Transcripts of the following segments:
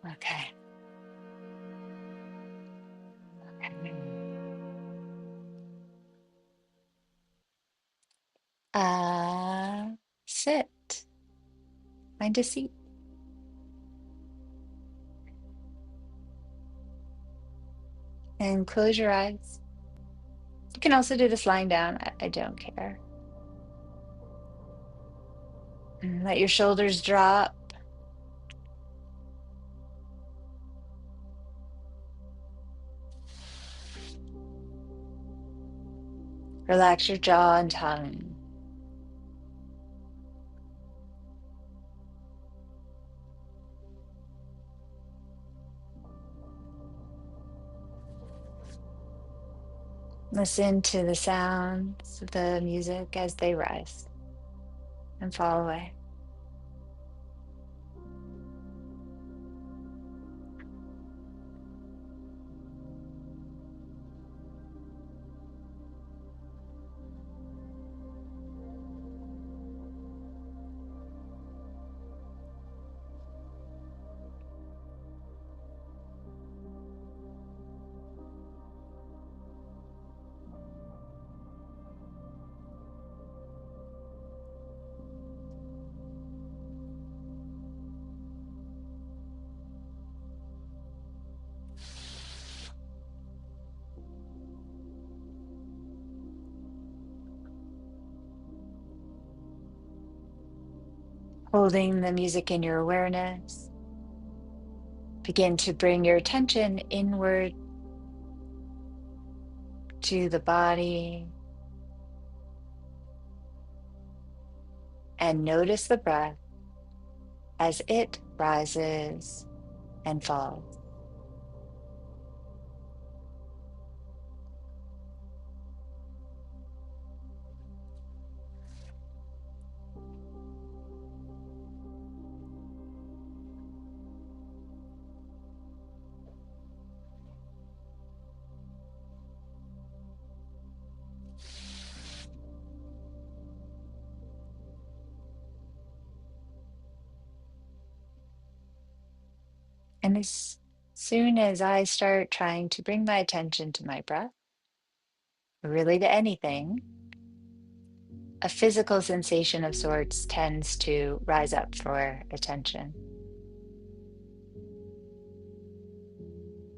Okay. Okay. Sit. Find a seat. And close your eyes. You can also do this lying down. I don't care. And let your shoulders drop. Relax your jaw and tongue. Listen to the sounds of the music as they rise and fall away. Holding the music in your awareness, begin to bring your attention inward to the body and notice the breath as it rises and falls. And as soon as I start trying to bring my attention to my breath, or really to anything, a physical sensation of sorts tends to rise up for attention.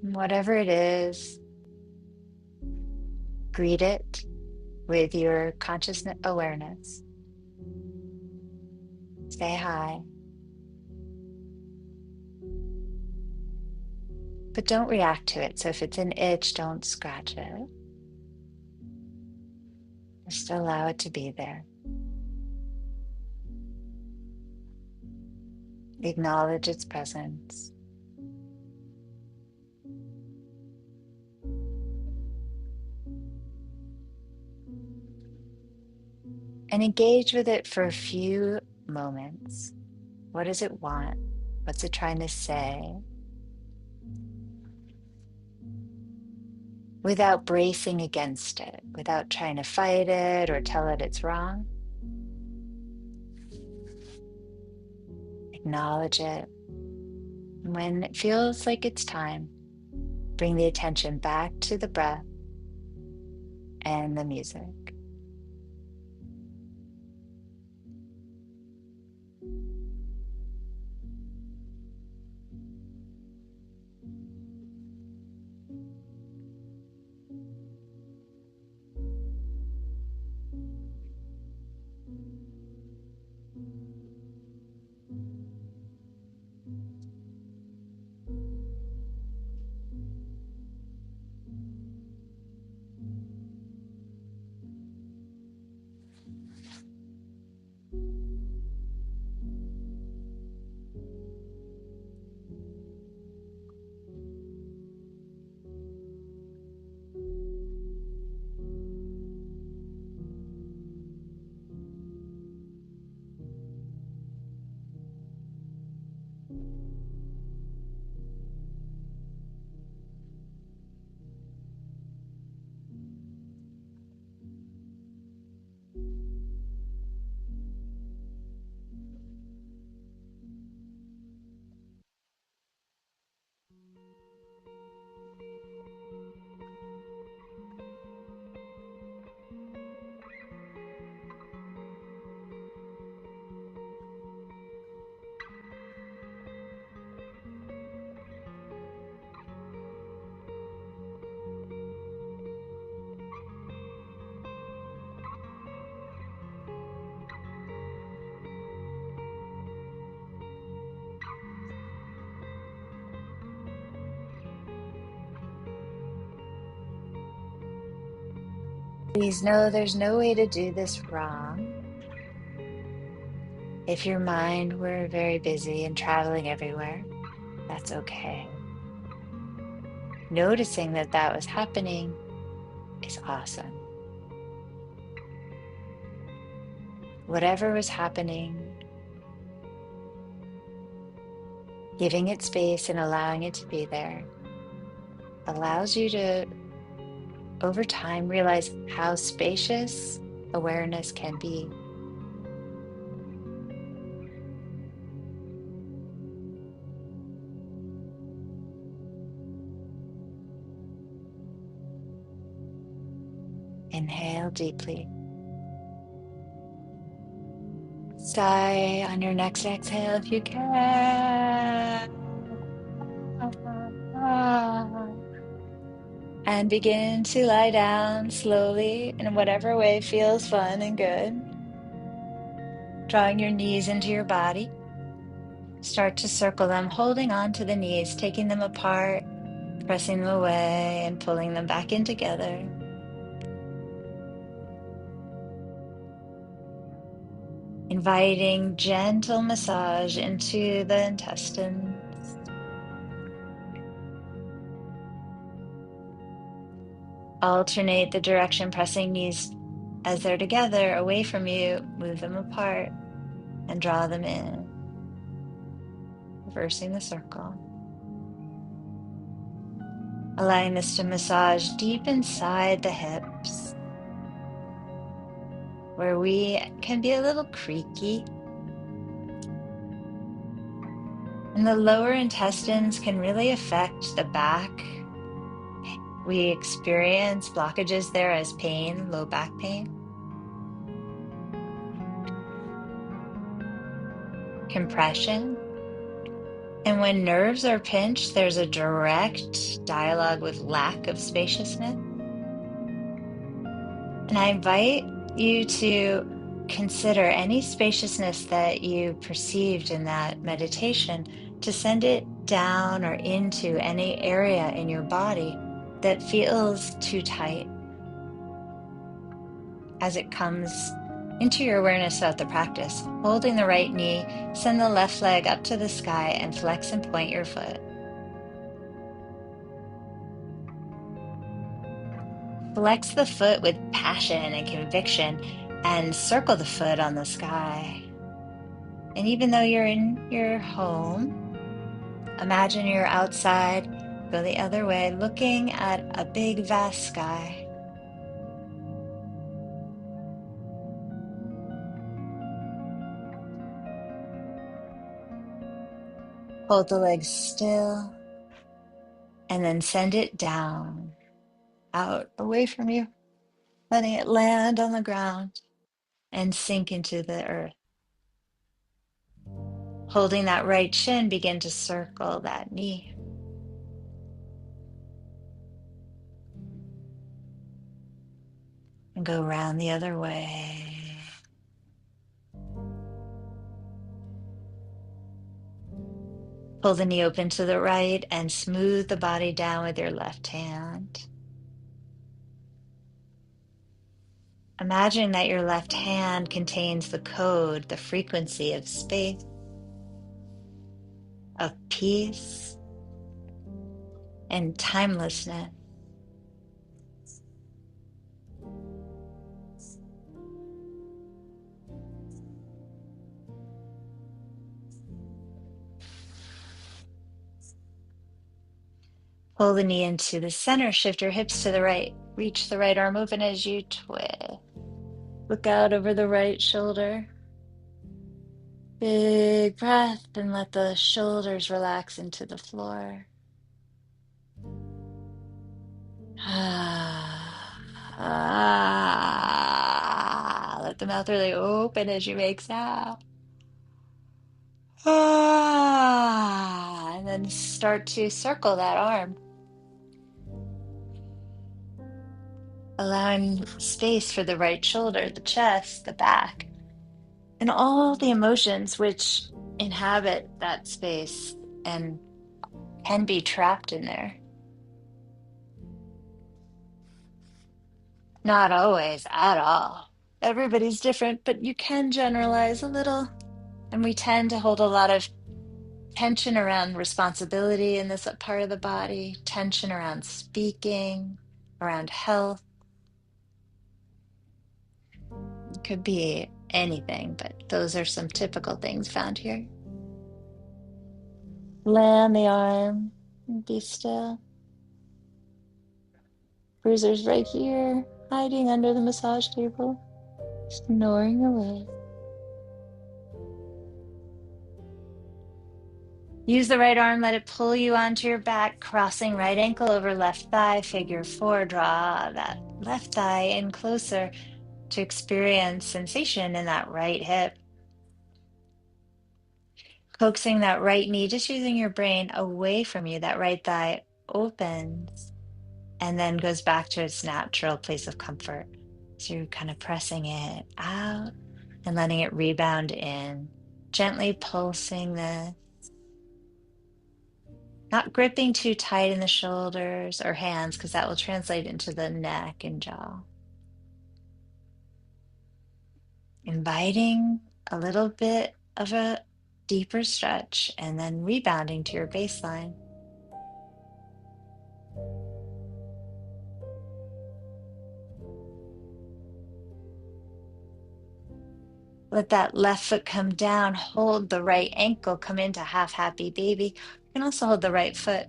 Whatever it is, greet it with your conscious awareness. Say hi, but don't react to it. So if it's an itch, don't scratch it. Just allow it to be there. Acknowledge its presence. And engage with it for a few moments. What does it want? What's it trying to say? Without bracing against it, without trying to fight it or tell it it's wrong. Acknowledge it. When it feels like it's time, bring the attention back to the breath and the music. Please know there's no way to do this wrong. If your mind were very busy and traveling everywhere, that's okay. Noticing that that was happening is awesome. Whatever was happening, giving it space and allowing it to be there allows you to, over time, realize how spacious awareness can be. Inhale deeply. Sigh on your next exhale if you can. And begin to lie down slowly in whatever way feels fun and good. Drawing your knees into your body. Start to circle them, holding on to the knees, taking them apart, pressing them away, and pulling them back in together. Inviting gentle massage into the intestines. Alternate the direction, pressing knees as they're together away from you, move them apart and draw them in, reversing the circle. Allowing this to massage deep inside the hips, where we can be a little creaky. And the lower intestines can really affect the back. We experience blockages there as pain, low back pain, compression. And when nerves are pinched, there's a direct dialogue with lack of spaciousness. And I invite you to consider any spaciousness that you perceived in that meditation, to send it down or into any area in your body that feels too tight. As it comes into your awareness throughout the practice, holding the right knee, send the left leg up to the sky and flex and point your foot. Flex the foot with passion and conviction and circle the foot on the sky. And even though you're in your home, imagine you're outside, go the other way, looking at a big, vast sky. Hold the legs still and then send it down, out, away from you, letting it land on the ground and sink into the earth. Holding that right shin, begin to circle that knee. And go around the other way. Pull the knee open to the right and smooth the body down with your left hand. Imagine that your left hand contains the code, the frequency of space, of peace, and timelessness. Pull the knee into the center, shift your hips to the right, reach the right arm open as you twist. Look out over the right shoulder. Big breath and let the shoulders relax into the floor. Let the mouth really open as you make sound. And then start to circle that arm, allowing space for the right shoulder, the chest, the back, and all the emotions which inhabit that space and can be trapped in there. Not always at all. Everybody's different, but you can generalize a little. And we tend to hold a lot of tension around responsibility in this part of the body, tension around speaking, around health. It could be anything, but those are some typical things found here. Land the arm and be still. Bruiser's right here, hiding under the massage table, snoring away. Use the right arm, let it pull you onto your back, crossing right ankle over left thigh, figure four. Draw that left thigh in closer to experience sensation in that right hip. Coaxing that right knee, just using your brain away from you, that right thigh opens and then goes back to its natural place of comfort. So you're kind of pressing it out and letting it rebound in, gently pulsing this, not gripping too tight in the shoulders or hands, because that will translate into the neck and jaw. Inviting a little bit of a deeper stretch and then rebounding to your baseline. Let that left foot come down. Hold the right ankle, come into half happy baby. You can also hold the right foot.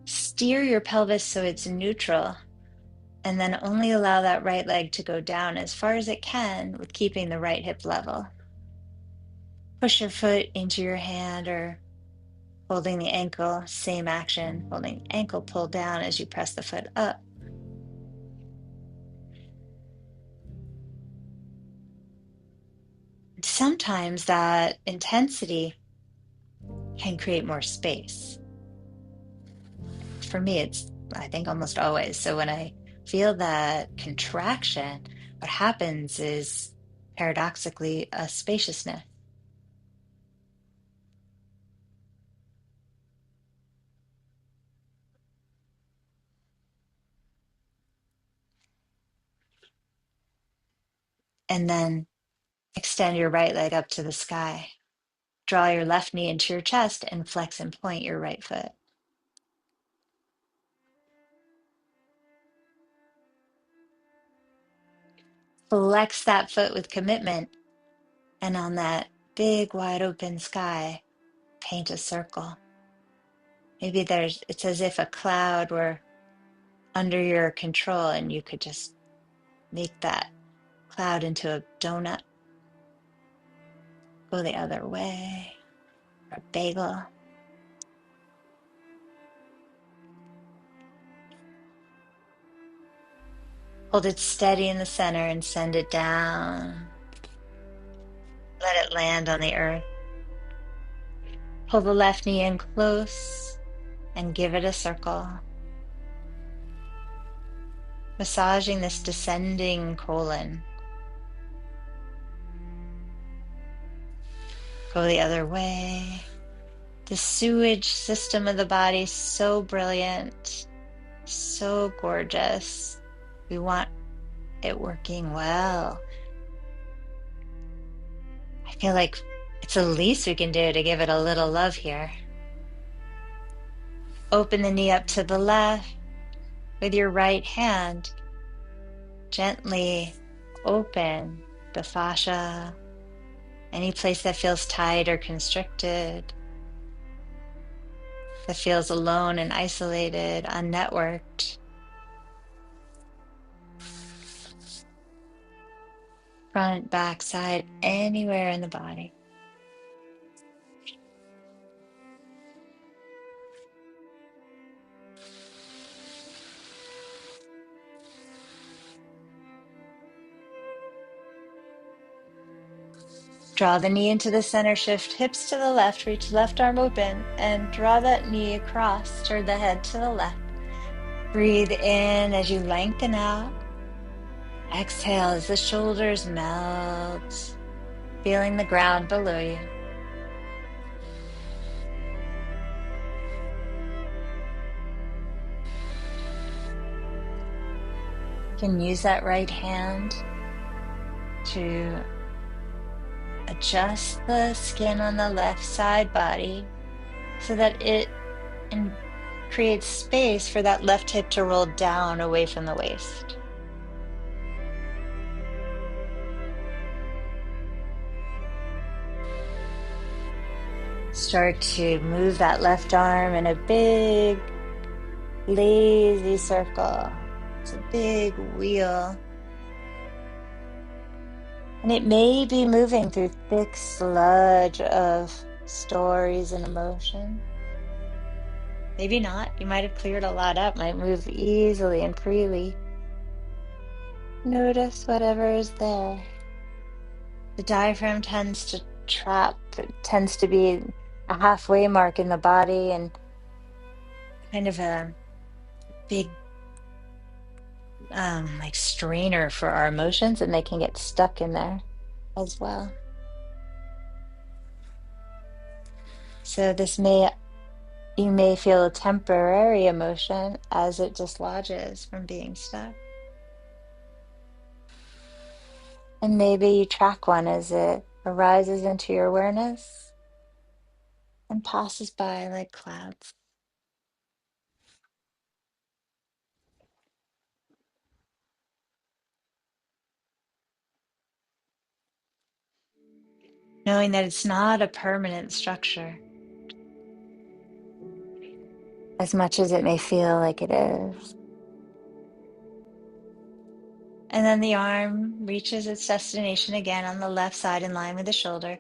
Steer your pelvis so it's neutral, and then only allow that right leg to go down as far as it can with keeping the right hip level. Push your foot into your hand or holding the ankle, same action, holding ankle pull down as you press the foot up. Sometimes that intensity can create more space. For me, it's, I think, almost always. So when I feel that contraction, what happens is paradoxically a spaciousness. And then extend your right leg up to the sky. Draw your left knee into your chest and flex and point your right foot. Flex that foot with commitment, and on that big wide open sky, paint a circle. Maybe it's as if a cloud were under your control and you could just make that cloud into a donut. Go the other way, or a bagel. Hold it steady in the center and send it down. Let it land on the earth. Pull the left knee in close and give it a circle. Massaging this descending colon. Go the other way. The sewage system of the body is so brilliant, so gorgeous. We want it working well. I feel like it's the least we can do to give it a little love here. Open the knee up to the left with your right hand. Gently open the fascia, any place that feels tight or constricted, that feels alone and isolated, unnetworked. Front, back, side, anywhere in the body. Draw the knee into the center, shift hips to the left, reach left arm open, and draw that knee across, turn the head to the left. Breathe in as you lengthen out. Exhale as the shoulders melt, feeling the ground below you. can use that right hand to adjust the skin on the left side body so that it creates space for that left hip to roll down away from the waist. Start to move that left arm in a big, lazy circle. It's a big wheel. And it may be moving through thick sludge of stories and emotion. Maybe not. You might have cleared a lot up, might move easily and freely. Notice whatever is there. The diaphragm tends to trap, it tends to be a halfway mark in the body and kind of a big like strainer for our emotions, and they can get stuck in there as well. So you may feel a temporary emotion as it dislodges from being stuck. And maybe you track one as it arises into your awareness and passes by like clouds. Knowing that it's not a permanent structure, as much as it may feel like it is. And then the arm reaches its destination again on the left side in line with the shoulder,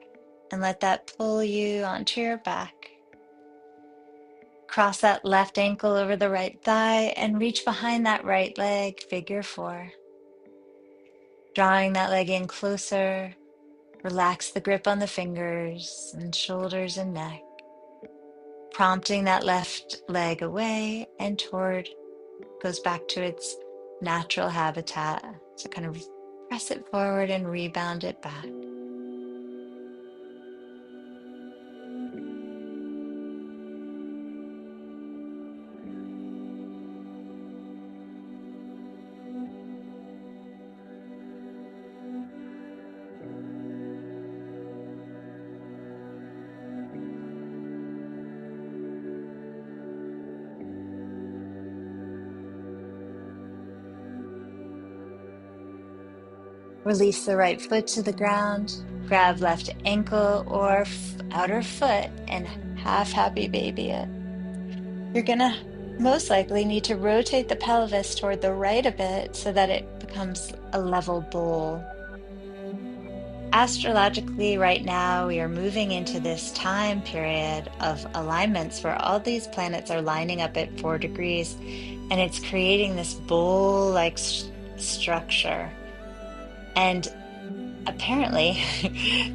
and let that pull you onto your back. Cross that left ankle over the right thigh and reach behind that right leg, figure 4. Drawing that leg in closer, relax the grip on the fingers and shoulders and neck, prompting that left leg away and toward, goes back to its natural habitat. So kind of press it forward and rebound it back. Release the right foot to the ground, grab left ankle or outer foot and half happy baby it. You're gonna most likely need to rotate the pelvis toward the right a bit so that it becomes a level bowl. Astrologically, right now, we are moving into this time period of alignments where all these planets are lining up at 4 degrees, and it's creating this bowl-like structure. And apparently,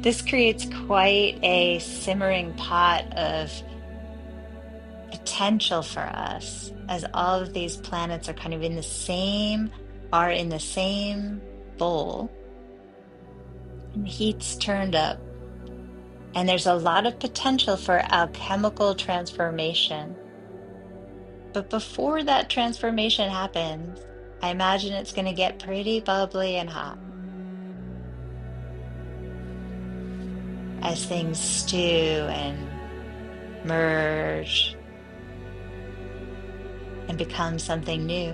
this creates quite a simmering pot of potential for us, as all of these planets are kind of in the same bowl, and the heat's turned up. And there's a lot of potential for alchemical transformation. But before that transformation happens, I imagine it's going to get pretty bubbly and hot as things stew and merge and become something new.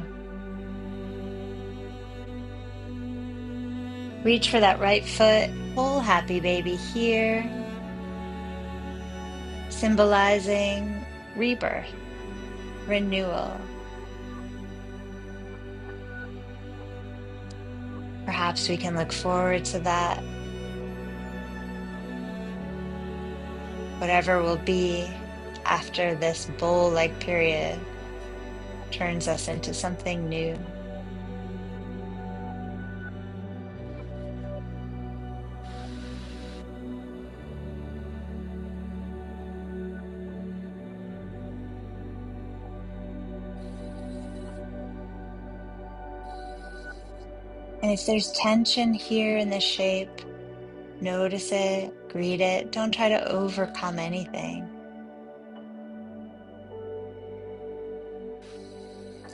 Reach for that right foot, pull happy baby here, symbolizing rebirth, renewal. Perhaps we can look forward to that. Whatever will be after this bowl-like period turns us into something new. And if there's tension here in the shape, notice it, greet it. Don't try to overcome anything.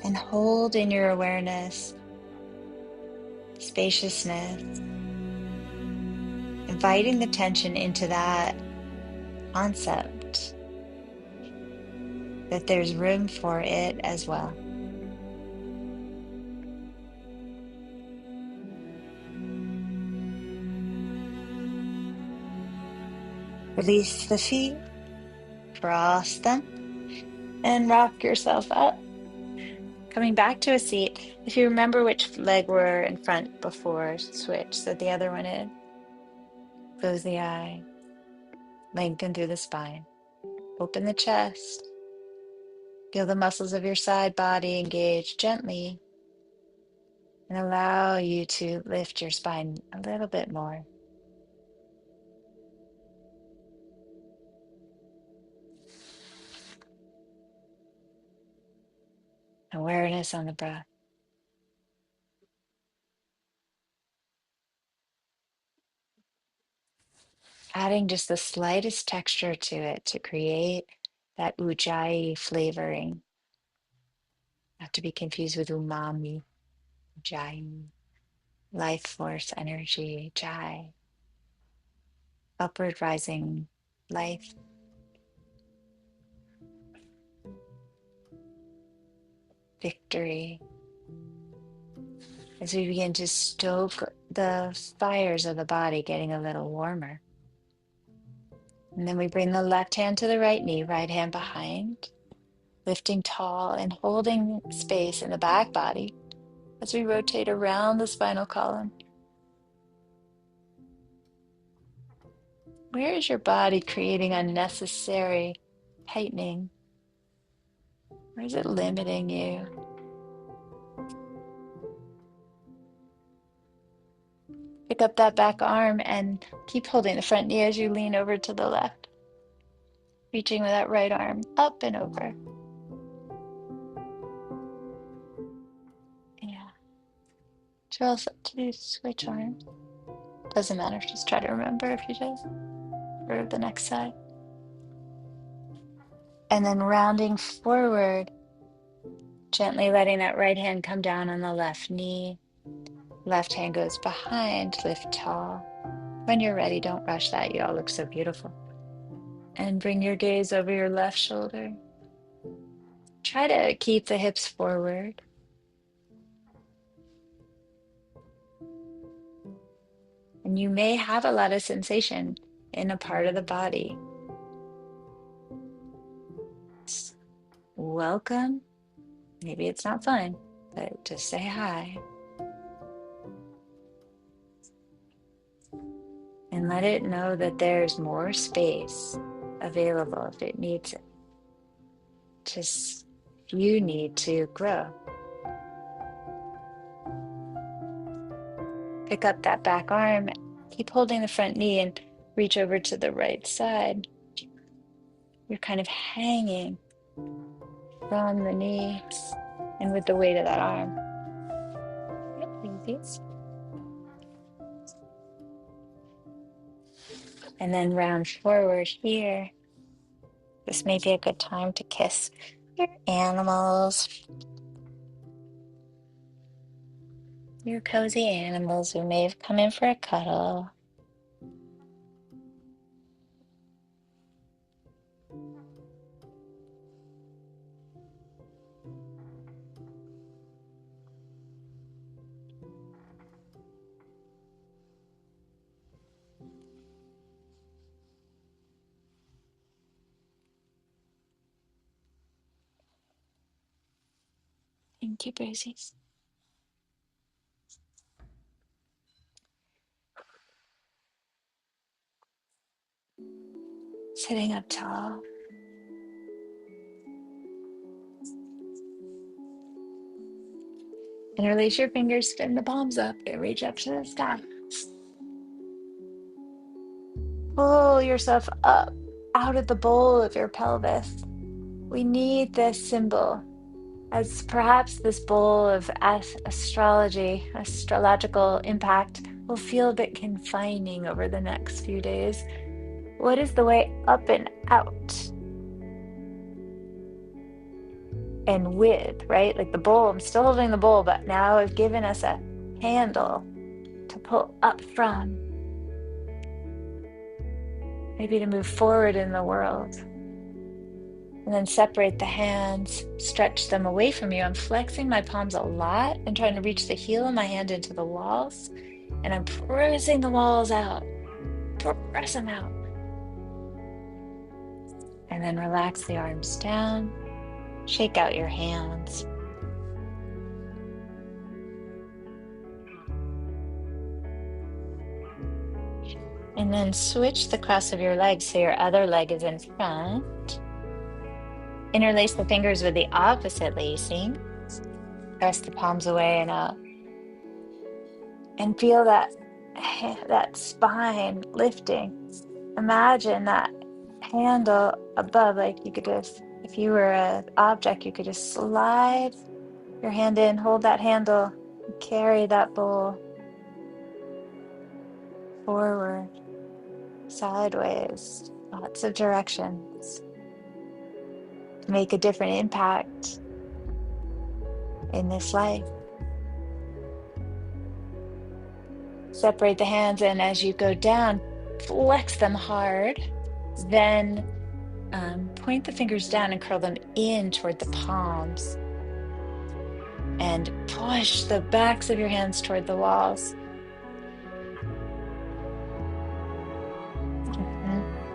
And hold in your awareness spaciousness, inviting the tension into that concept that there's room for it as well. Release the feet, cross them, and rock yourself up. Coming back to a seat, if you remember which leg were in front before, switch so the other one in. Close the eye, lengthen through the spine, open the chest, feel the muscles of your side body engage gently, and allow you to lift your spine a little bit more. Awareness on the breath. Adding just the slightest texture to it to create that ujjayi flavoring. Not to be confused with umami, ujjayi, life force, energy, jai, upward rising life, victory. As we begin to stoke the fires of the body, getting a little warmer. And then we bring the left hand to the right knee, right hand behind, lifting tall and holding space in the back body as we rotate around the spinal column. Where is your body creating unnecessary tightening? Where is it limiting you? Pick up that back arm and keep holding the front knee as you lean over to the left. Reaching with that right arm up and over. Yeah. To switch arms. Doesn't matter. Just try to remember if you just for the next side. And then rounding forward, gently letting that right hand come down on the left knee. Left hand goes behind, lift tall. When you're ready, don't rush that. You all look so beautiful. And bring your gaze over your left shoulder. Try to keep the hips forward. And you may have a lot of sensation in a part of the body. Welcome. Maybe it's not fun, but just say hi. And let it know that there's more space available if it needs it. Just you need to grow. Pick up that back arm, keep holding the front knee and reach over to the right side. You're kind of hanging from the knee and with the weight of that arm. And then round forward here. This may be a good time to kiss your animals. Your cozy animals who may have come in for a cuddle. Thank you, Bruisies. Sitting up tall. And release your fingers, spin the palms up and reach up to the sky. Pull yourself up out of the bowl of your pelvis. We need this symbol as perhaps this bowl of astrological impact will feel a bit confining over the next few days. What is the way up and out? And with, right? Like the bowl, I'm still holding the bowl, but now I've given us a handle to pull up from, maybe to move forward in the world. And then separate the hands, stretch them away from you. I'm flexing my palms a lot and trying to reach the heel of my hand into the walls. And I'm pressing the walls out. Press them out. And then relax the arms down. Shake out your hands. And then switch the cross of your legs so your other leg is in front. Interlace the fingers with the opposite lacing. Press the palms away and up. And feel that spine lifting. Imagine that handle above, like you could just, if you were an object, you could just slide your hand in, hold that handle, and carry that bowl forward, sideways, lots of directions. Make a different impact in this life. Separate the hands, and as you go down, flex them hard. Then point the fingers down and curl them in toward the palms. And push the backs of your hands toward the walls.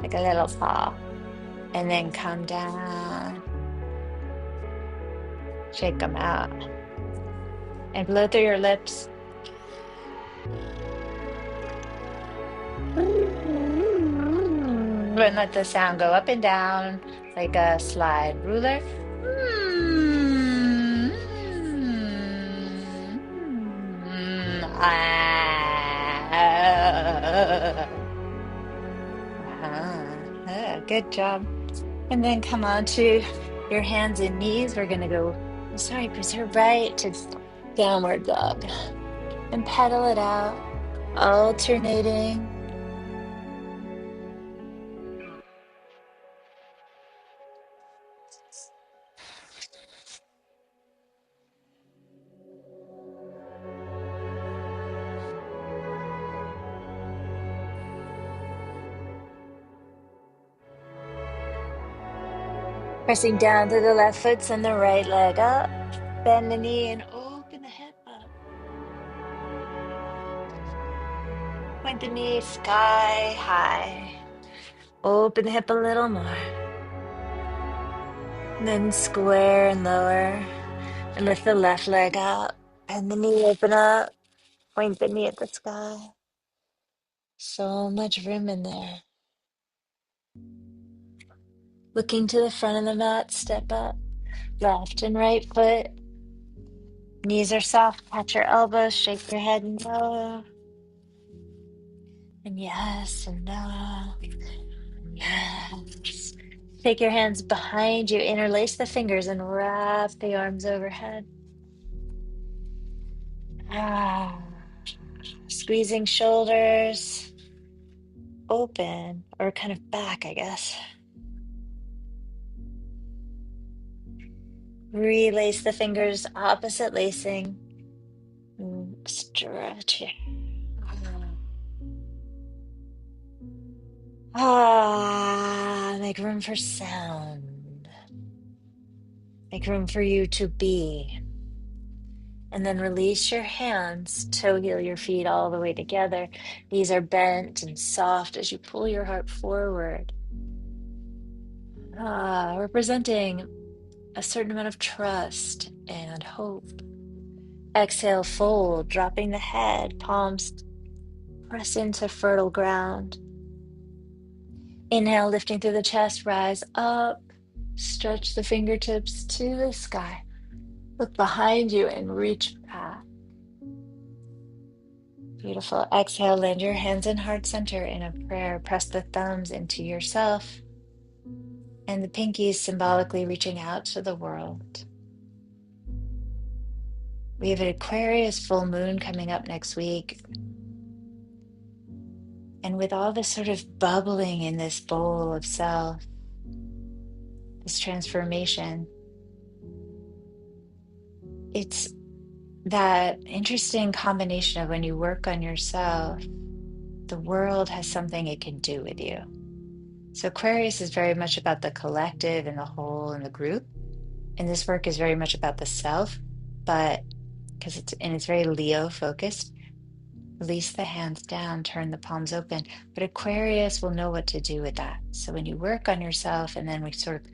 Like a little paw. And then come down. Shake them out. And blow through your lips. And let the sound go up and down like a slide ruler. Good job. And then come on to your hands and knees. We're going to go, preserve right to downward dog. And pedal it out, alternating. Pressing down to the left foot, send the right leg up. Bend the knee and open the hip up. Point the knee sky high. Open the hip a little more. And then square and lower. And lift the left leg up. Bend the knee, open up. Point the knee at the sky. So much room in there. Looking to the front of the mat, step up. Left and right foot. Knees are soft, touch your elbows, shake your head and no. And yes and no. And yes. Take your hands behind you, interlace the fingers and wrap the arms overhead. Squeezing shoulders open, or kind of back, I guess. Relace the fingers, opposite lacing. Stretch it. Make room for sound. Make room for you to be. And then release your hands, toe heel your feet all the way together. Knees are bent and soft as you pull your heart forward. Representing a certain amount of trust and hope. Exhale, fold, dropping the head, palms press into fertile ground. Inhale, lifting through the chest, rise up, stretch the fingertips to the sky. Look behind you and reach back. Beautiful. Exhale, land your hands in heart center in a prayer. Press the thumbs into yourself and the pinkies symbolically reaching out to the world. We have an Aquarius full moon coming up next week. And with all this sort of bubbling in this bowl of self, this transformation, it's that interesting combination of when you work on yourself, the world has something it can do with you. So Aquarius is very much about the collective and the whole and the group. And this work is very much about the self, but it's very Leo focused. Release the hands down, turn the palms open. But Aquarius will know what to do with that. So when you work on yourself and then we sort of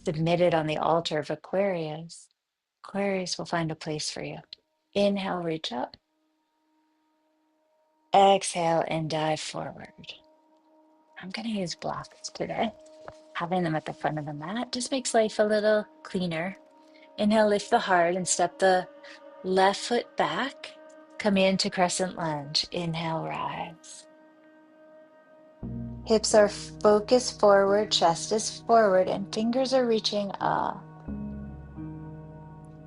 submit it on the altar of Aquarius, Aquarius will find a place for you. Inhale, reach up. Exhale and dive forward. I'm going to use blocks today. Having them at the front of the mat just makes life a little cleaner. Inhale, lift the heart and step the left foot back. Come into crescent lunge. Inhale, rise. Hips are focused forward, chest is forward, and fingers are reaching up.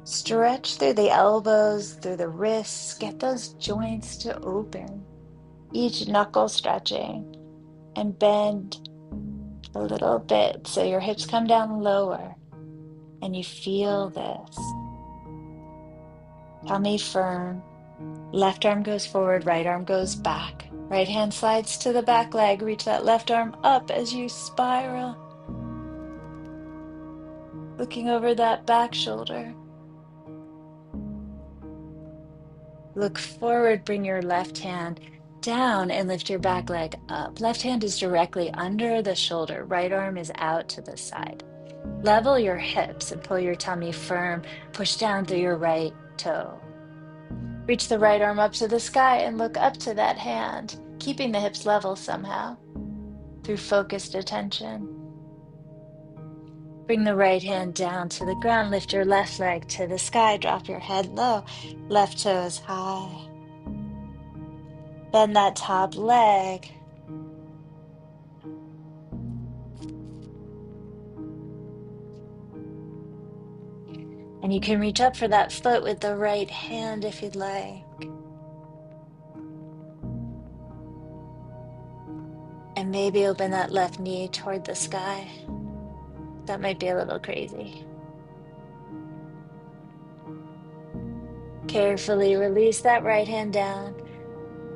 Stretch through the elbows, through the wrists. Get those joints to open. Each knuckle stretching, and bend a little bit so your hips come down lower and you feel this. Tummy firm. Left arm goes forward, right arm goes back. Right hand slides to the back leg. Reach that left arm up as you spiral. Looking over that back shoulder. Look forward, bring your left hand down and lift your back leg up. Left hand is directly under the shoulder. Right arm is out to the side. Level your hips and pull your tummy firm. Push down through your right toe. Reach the right arm up to the sky and look up to that hand, keeping the hips level somehow through focused attention. Bring the right hand down to the ground. Lift your left leg to the sky. Drop your head low. Left toes high. Bend that top leg. And you can reach up for that foot with the right hand if you'd like. And maybe open that left knee toward the sky. That might be a little crazy. Carefully release that right hand down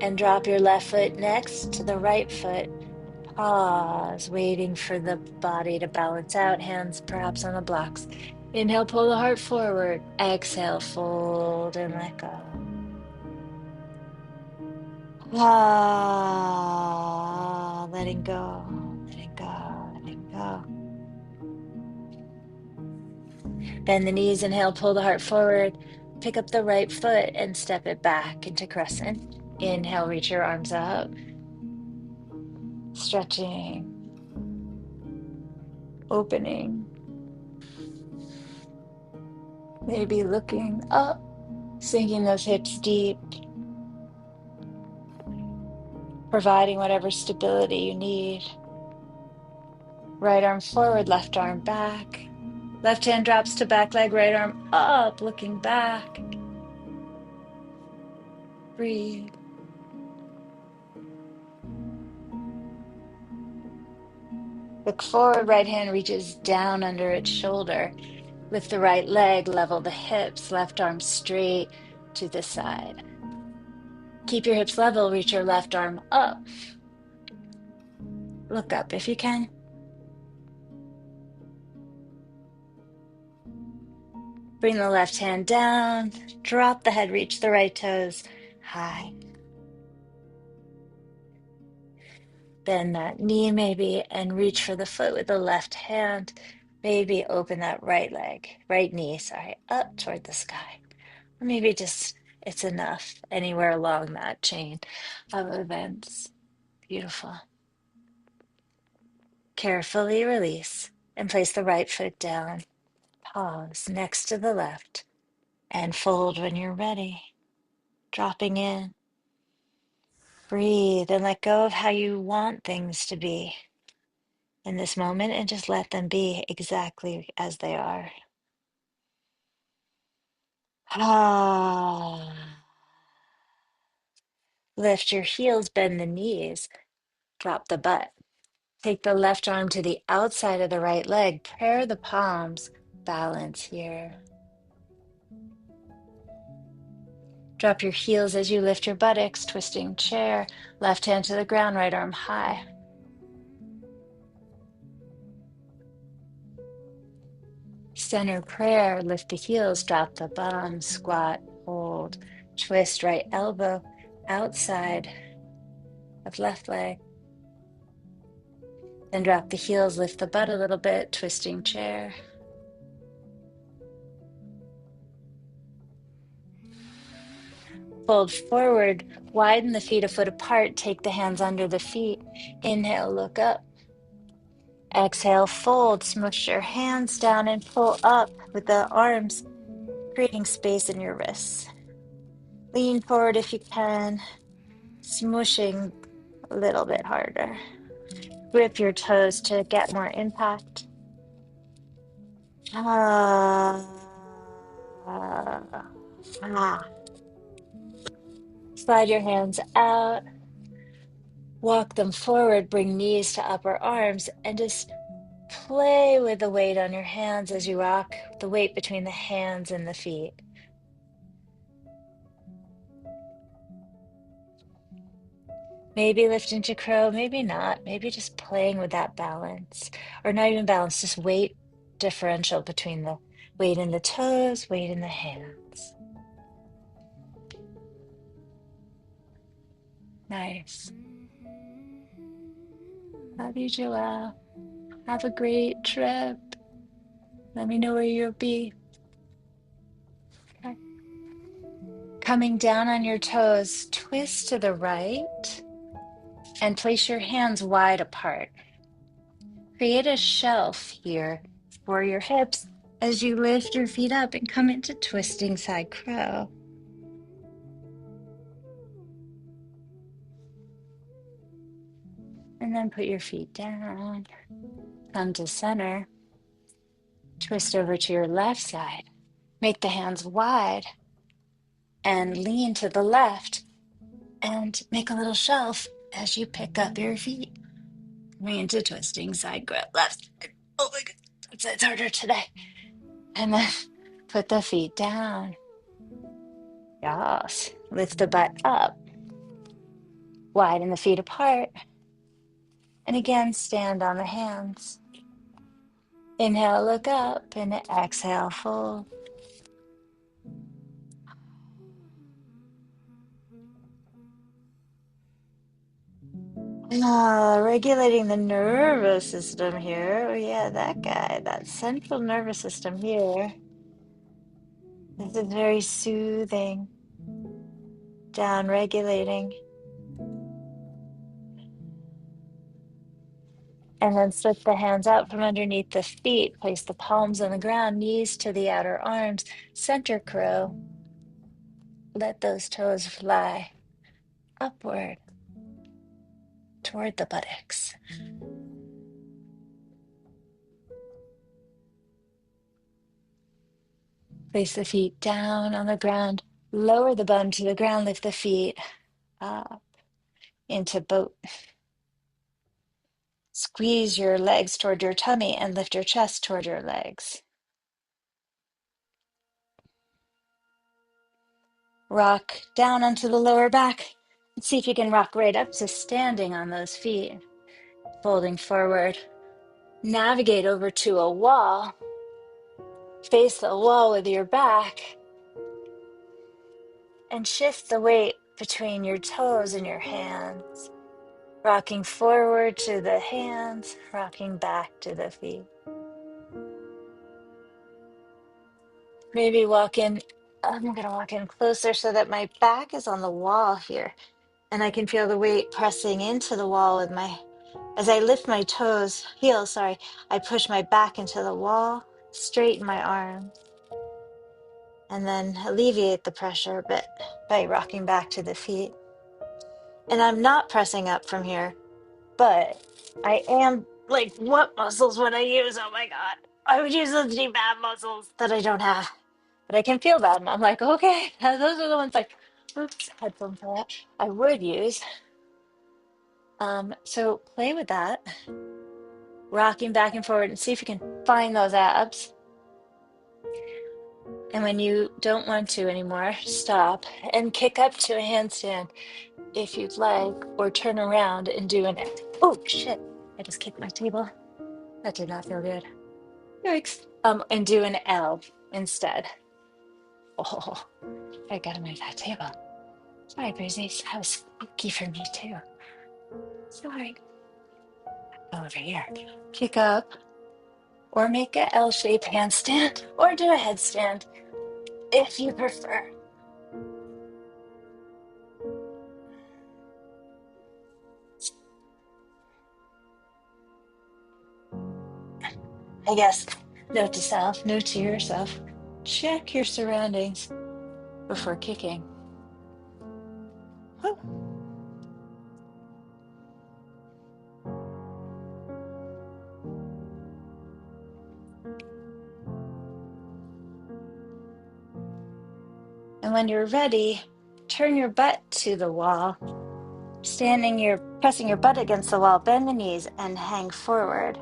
and drop your left foot next to the right foot. Pause, waiting for the body to balance out, hands perhaps on the blocks. Inhale, pull the heart forward. Exhale, fold and let go. Ah, letting go, letting go, letting go. Bend the knees, inhale, pull the heart forward. Pick up the right foot and step it back into crescent. Inhale, reach your arms up. Stretching, opening, maybe looking up, sinking those hips deep, providing whatever stability you need. Right arm forward, left arm back. Left hand drops to back leg, right arm up, looking back. Breathe. Look forward, right hand reaches down under its shoulder. Lift the right leg, level the hips, left arm straight to the side. Keep your hips level, reach your left arm up. Look up if you can. Bring the left hand down, drop the head, reach the right toes high. Bend that knee maybe and reach for the foot with the left hand. Maybe open that right leg, right knee, sorry, up toward the sky. Or maybe just it's enough anywhere along that chain of events. Beautiful. Carefully release and place the right foot down. Pause next to the left and fold when you're ready. Dropping in. Breathe and let go of how you want things to be in this moment and just let them be exactly as they are. Ah. Lift your heels, bend the knees, drop the butt. Take the left arm to the outside of the right leg. Pair the palms. Balance here. Drop your heels as you lift your buttocks, twisting chair, left hand to the ground, right arm high. Center prayer, lift the heels, drop the bum, squat, hold, twist right elbow outside of left leg. Then drop the heels, lift the butt a little bit, twisting chair. Fold forward, widen the feet a foot apart, take the hands under the feet. Inhale, look up. Exhale, fold, smush your hands down and pull up with the arms, creating space in your wrists. Lean forward if you can, smushing a little bit harder. Grip your toes to get more impact. Ah, ah. Slide your hands out, walk them forward, bring knees to upper arms, and just play with the weight on your hands as you rock the weight between the hands and the feet. Maybe lift into crow, maybe not. Maybe just playing with that balance, or not even balance, just weight differential between the weight in the toes, weight in the hands. Nice. Love you, Joelle. Have a great trip. Let me know where you'll be. Okay. Coming down on your toes, twist to the right and place your hands wide apart. Create a shelf here for your hips as you lift your feet up and come into twisting side crow. And then put your feet down. Come to center. Twist over to your left side. Make the hands wide and lean to the left and make a little shelf as you pick up your feet. Coming into twisting side grip, left side. Oh my God, that side's harder today. And then put the feet down. Yes. Lift the butt up. Widen the feet apart. And again, stand on the hands. Inhale, look up, and exhale, fold. Regulating the nervous system here. Oh, yeah, that guy, that central nervous system here. This is very soothing, down regulating. And then slip the hands out from underneath the feet. Place the palms on the ground, knees to the outer arms, center crow. Let those toes fly upward toward the buttocks. Place the feet down on the ground. Lower the bum to the ground. Lift the feet up into boat. Squeeze your legs toward your tummy and lift your chest toward your legs. Rock down onto the lower back. And see if you can rock right up to standing on those feet. Folding forward. Navigate over to a wall. Face the wall with your back. And shift the weight between your toes and your hands. Rocking forward to the hands, rocking back to the feet. Maybe walk in. I'm going to walk in closer so that my back is on the wall here. And I can feel the weight pressing into the wall with as I lift my heels, sorry, I push my back into the wall, straighten my arms, and then alleviate the pressure a bit by rocking back to the feet. And I'm not pressing up from here, but I am, like, what muscles would I use? Oh my God. I would use those deep ab muscles that I don't have, but I can feel that. And I'm like, okay, those are the ones like, oops, headphone fell out. I would use. So play with that, rocking back and forward and see if you can find those abs. And when you don't want to anymore, stop and kick up to a handstand if you'd like, or turn around and do an, oh shit, I just kicked my table. That did not feel good. Yikes. And do an L instead. Oh, I gotta move that table. Sorry, Breezy. That was spooky for me too. Sorry. Over here. Kick up, or make a L-shaped handstand, or do a headstand if you prefer. I guess, note to self, note to yourself, check your surroundings before kicking. Whew. And when you're ready, turn your butt to the wall. Standing, you're pressing your butt against the wall, bend the knees and hang forward.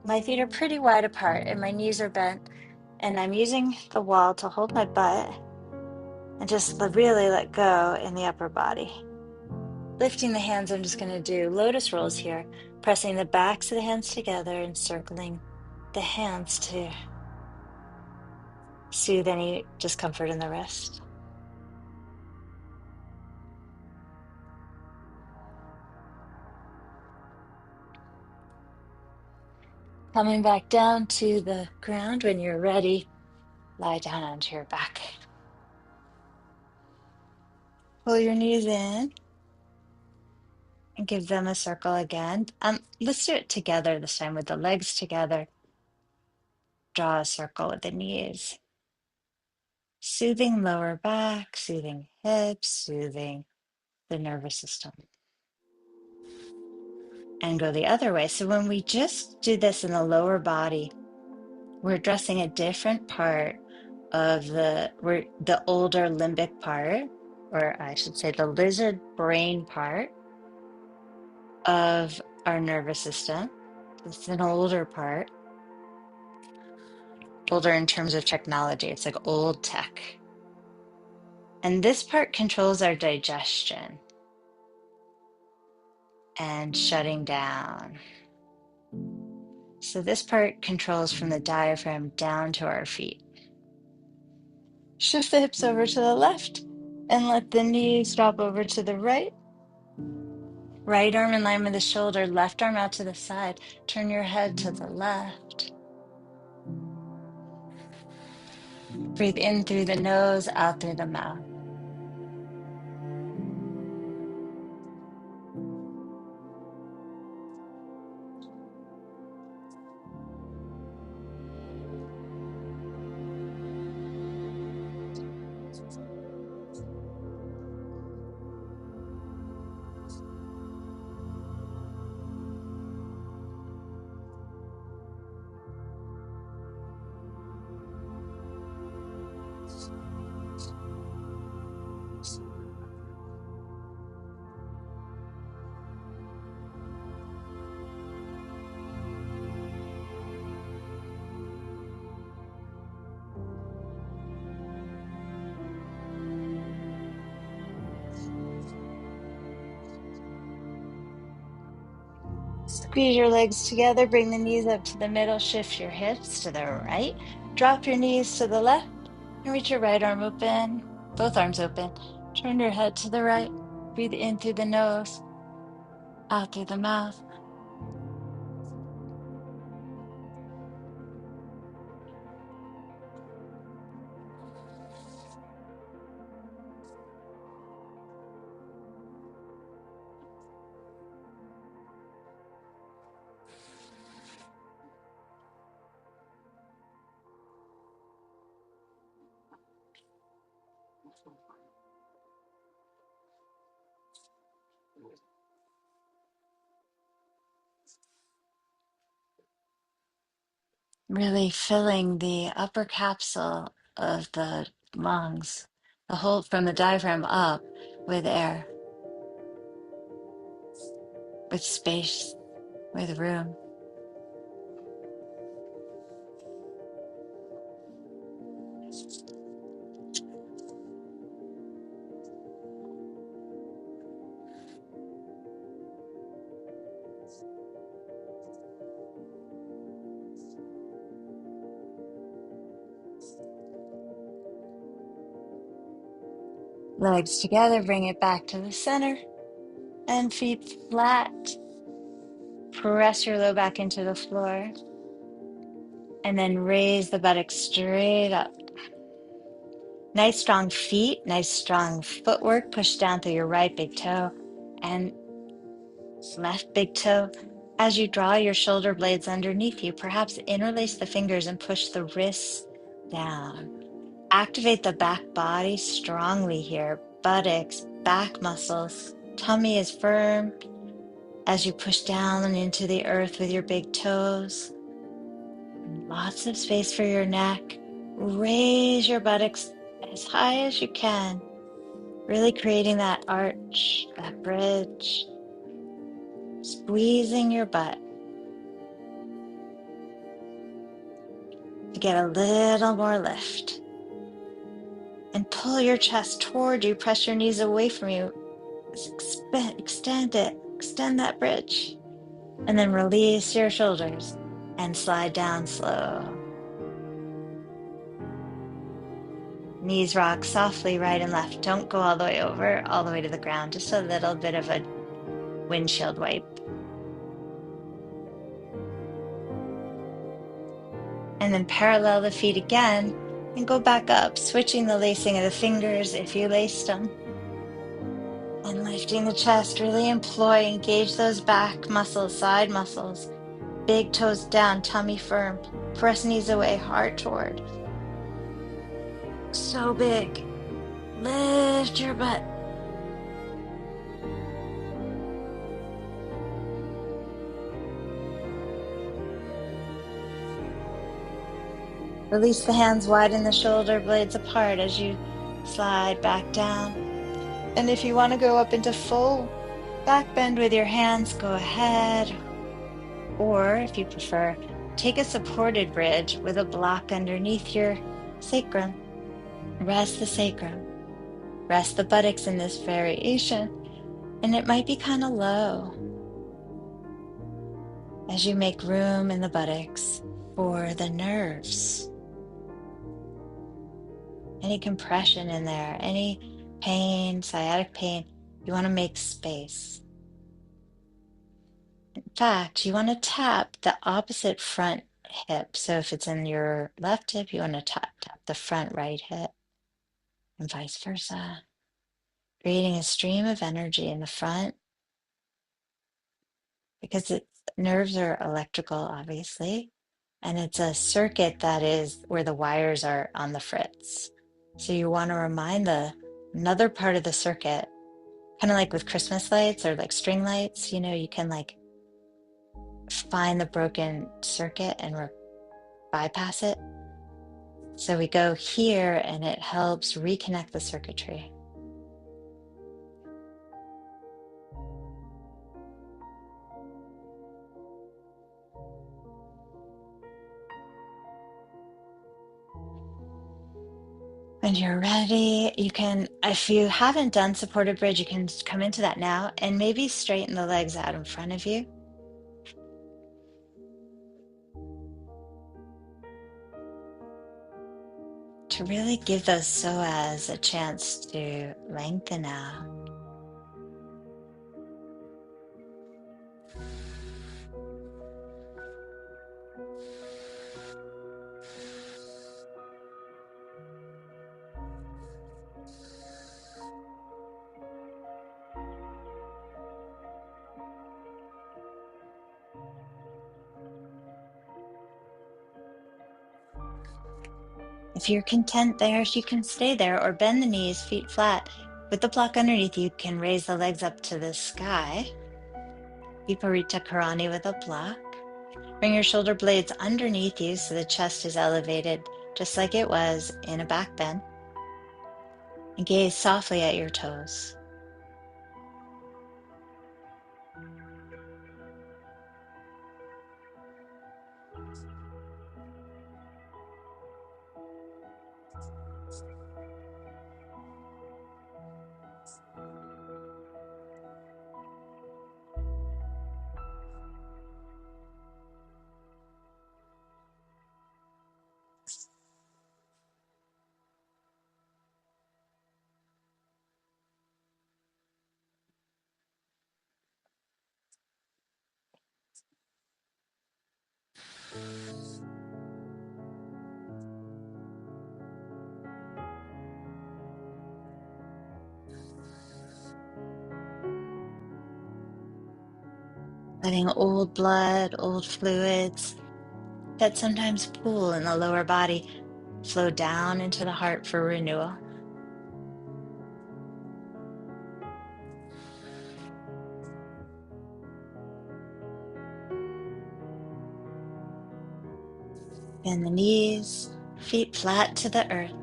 My feet are pretty wide apart and my knees are bent, and I'm using the wall to hold my butt and just really let go in the upper body. Lifting the hands, I'm just going to do lotus rolls here, pressing the backs of the hands together and circling the hands to soothe any discomfort in the wrist. Coming back down to the ground when you're ready, lie down onto your back. Pull your knees in and give them a circle again. Let's do it together this time with the legs together. Draw a circle with the knees. Soothing lower back, soothing hips, soothing the nervous system. And go the other way. So when we just do this in the lower body, we're addressing a different part of the older limbic part, or I should say the lizard brain part of our nervous system. It's an older part, older in terms of technology. It's like old tech. And this part controls our digestion and shutting down. So this part controls from the diaphragm down to our feet. Shift the hips over to the left and let the knees drop over to the right. Right arm in line with the shoulder, left arm out to the side. Turn your head to the left. Breathe in through the nose, out through the mouth. Squeeze your legs together, bring the knees up to the middle, shift your hips to the right, drop your knees to the left, and reach your right arm open, both arms open. Turn your head to the right, breathe in through the nose, out through the mouth. Really filling the upper capsule of the lungs, the whole from the diaphragm up with air, with space, with room. Legs together, bring it back to the center, and feet flat. Press your low back into the floor, and then raise the buttocks straight up. Nice strong feet, nice strong footwork. Push down through your right big toe and left big toe. As you draw your shoulder blades underneath you, perhaps interlace the fingers and push the wrists down. Activate the back body strongly here. Buttocks, back muscles, tummy is firm as you push down and into the earth with your big toes. Lots of space for your neck. Raise your buttocks as high as you can, really creating that arch, that bridge, squeezing your butt to get a little more lift. And pull your chest toward you, press your knees away from you. Extend it, extend that bridge. And then release your shoulders and slide down slow. Knees rock softly right and left. Don't go all the way over, all the way to the ground. Just a little bit of a windshield wipe. And then parallel the feet again and go back up, switching the lacing of the fingers if you laced them. And lifting the chest, really engage those back muscles, side muscles. Big toes down, tummy firm. Press knees away, heart toward. So big. Lift your butt. Release the hands, widen the shoulder blades apart as you slide back down. And if you want to go up into full back bend with your hands, go ahead. Or if you prefer, take a supported bridge with a block underneath your sacrum. Rest the sacrum. Rest the buttocks in this variation. And it might be kind of low as you make room in the buttocks for the nerves. Any compression in there, any pain, sciatic pain, you want to make space. In fact, you want to tap the opposite front hip. So if it's in your left hip, you want to tap the front right hip and vice versa. Creating a stream of energy in the front because nerves are electrical, obviously, and it's a circuit that is where the wires are on the fritz. So you want to remind another part of the circuit, kind of like with Christmas lights or like string lights, you can like find the broken circuit and bypass it. So we go here and it helps reconnect the circuitry. When you're ready, you can, if you haven't done supported bridge, you can come into that now and maybe straighten the legs out in front of you. To really give those psoas a chance to lengthen out. If you're content there, you can stay there or bend the knees, feet flat. With the block underneath, you can raise the legs up to the sky. Viparita Karani with a block. Bring your shoulder blades underneath you so the chest is elevated, just like it was in a back bend. And gaze softly at your toes. letting old blood, old fluids that sometimes pool in the lower body flow down into the heart for renewal. Bend the knees, feet flat to the earth.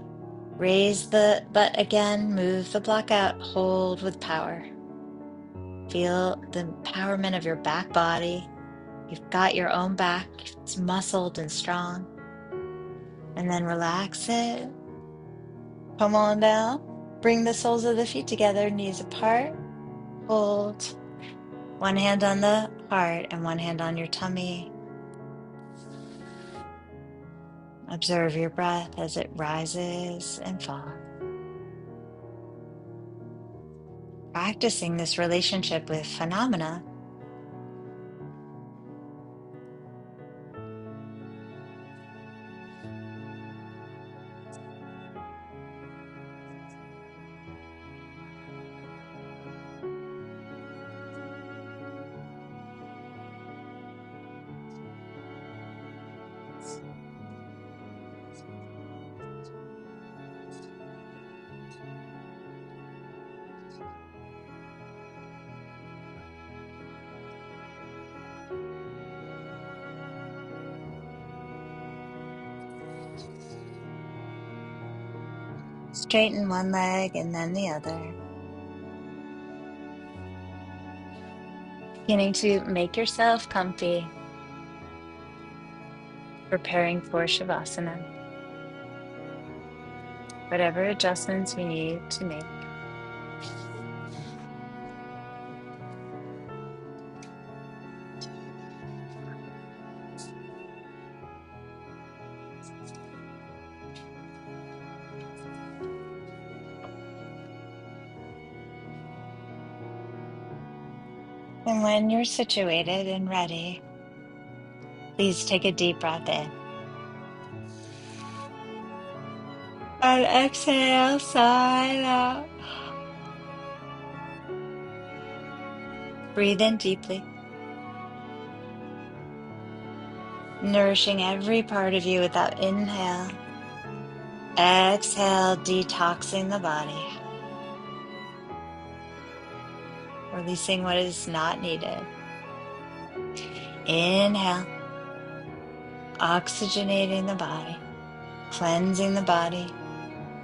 Raise the butt again, move the block out, hold with power. Feel the empowerment of your back body. You've got your own back, it's muscled and strong. And then relax it. Come on down. Bring the soles of the feet together, knees apart. Hold. One hand on the heart and one hand on your tummy. Observe your breath as it rises and falls. Practicing this relationship with phenomena. Straighten one leg and then the other. Beginning to make yourself comfy, preparing for Shavasana. Whatever adjustments we need to make. And when you're situated and ready, please take a deep breath in. And exhale, sigh out. Breathe in deeply, nourishing every part of you with that inhale. Exhale, detoxing the body, releasing what is not needed. Inhale, oxygenating the body, cleansing the body.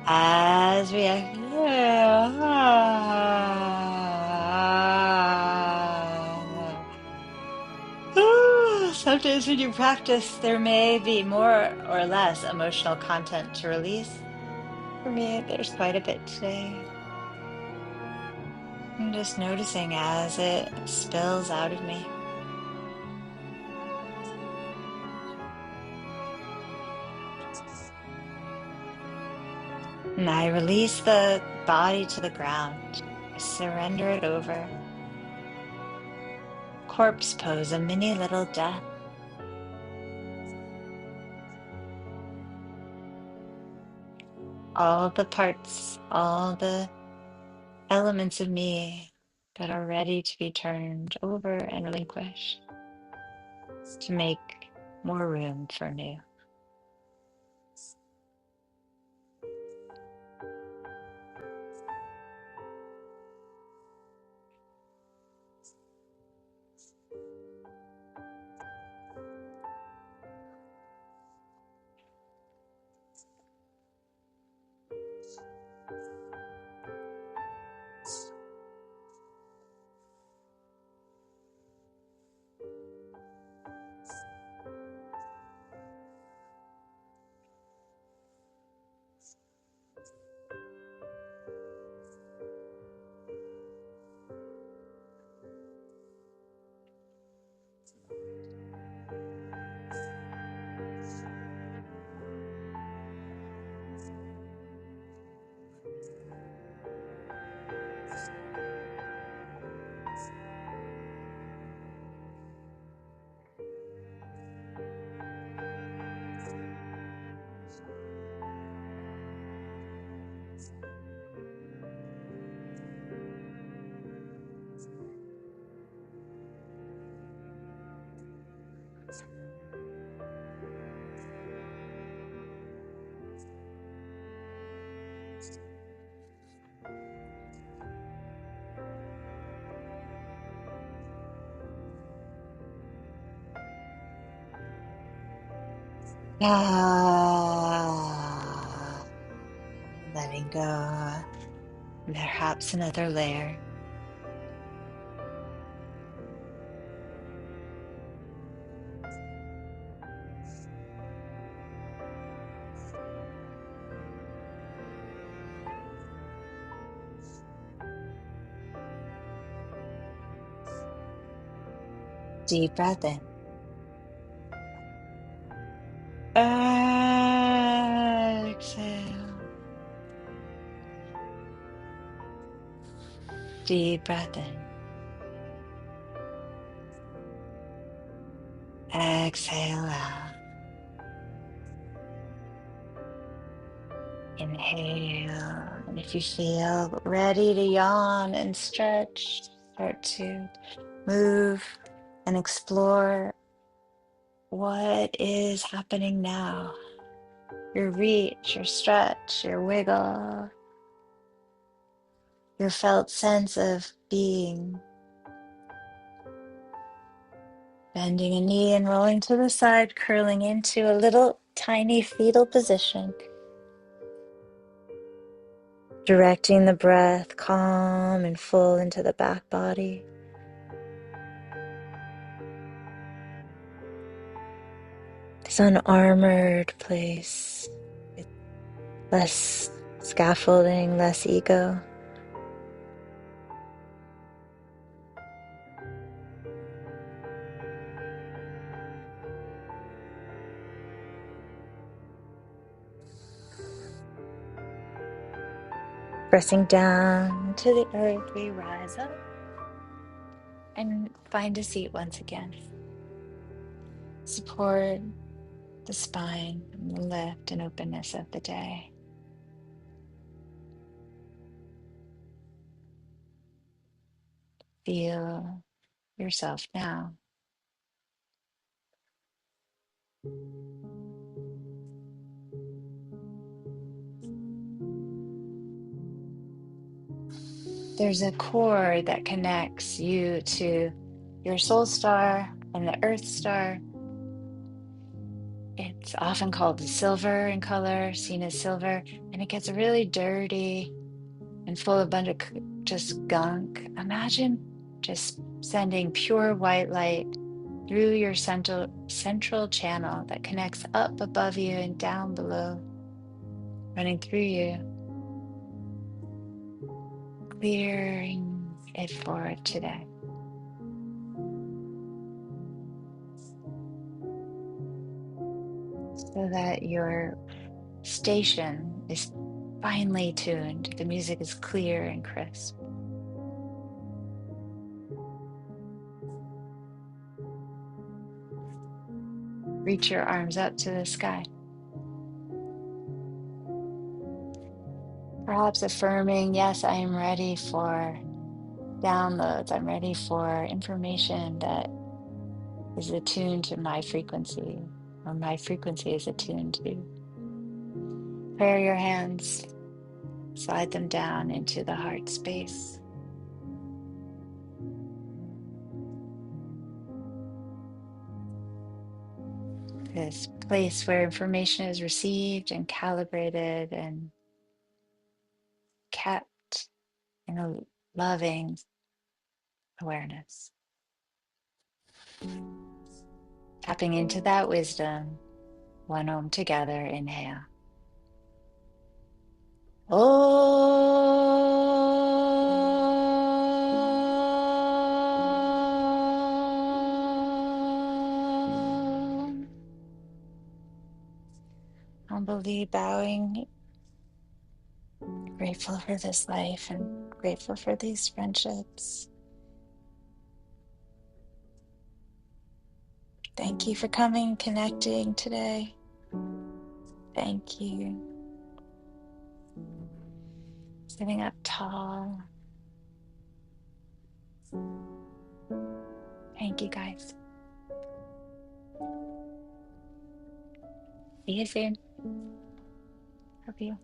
As we exhale, sometimes when you practice, there may be more or less emotional content to release. For me, there's quite a bit today. I'm just noticing as it spills out of me. And I release the body to the ground. I surrender it over. Corpse pose, a mini little death. All the parts, all the elements of me that are ready to be turned over and relinquished to make more room for new. Ah, letting go. Perhaps another layer. Deep breath in. Exhale. Deep breath in. Exhale out. Inhale. And if you feel ready to yawn and stretch, start to move and explore what is happening now. Your reach, your stretch, your wiggle, your felt sense of being. Bending a knee and rolling to the side, curling into a little tiny fetal position. Directing the breath calm and full into the back body. This unarmored place with less scaffolding, less ego. Pressing down to the earth, we rise up and find a seat once again. Support the spine and the lift and openness of the day. Feel yourself now. There's a cord that connects you to your soul star and the earth star. It's often called silver in color, seen as silver, and it gets really dirty and full of a bunch of just gunk. Imagine just sending pure white light through your central channel that connects up above you and down below, running through you, clearing it for today. So that your station is finely tuned. The music is clear and crisp. Reach your arms up to the sky. Perhaps affirming, yes, I am ready for downloads. I'm ready for information that is attuned to my frequency, or my frequency is attuned to. Prayer your hands, slide them down into the heart space. This place where information is received and calibrated and kept in a loving awareness. Tapping into that wisdom, one Om together, inhale. Om. Humbly bowing, grateful for this life and grateful for these friendships. Thank you for coming, connecting today. Thank you. Sitting up tall. Thank you, guys. See you soon. Love you.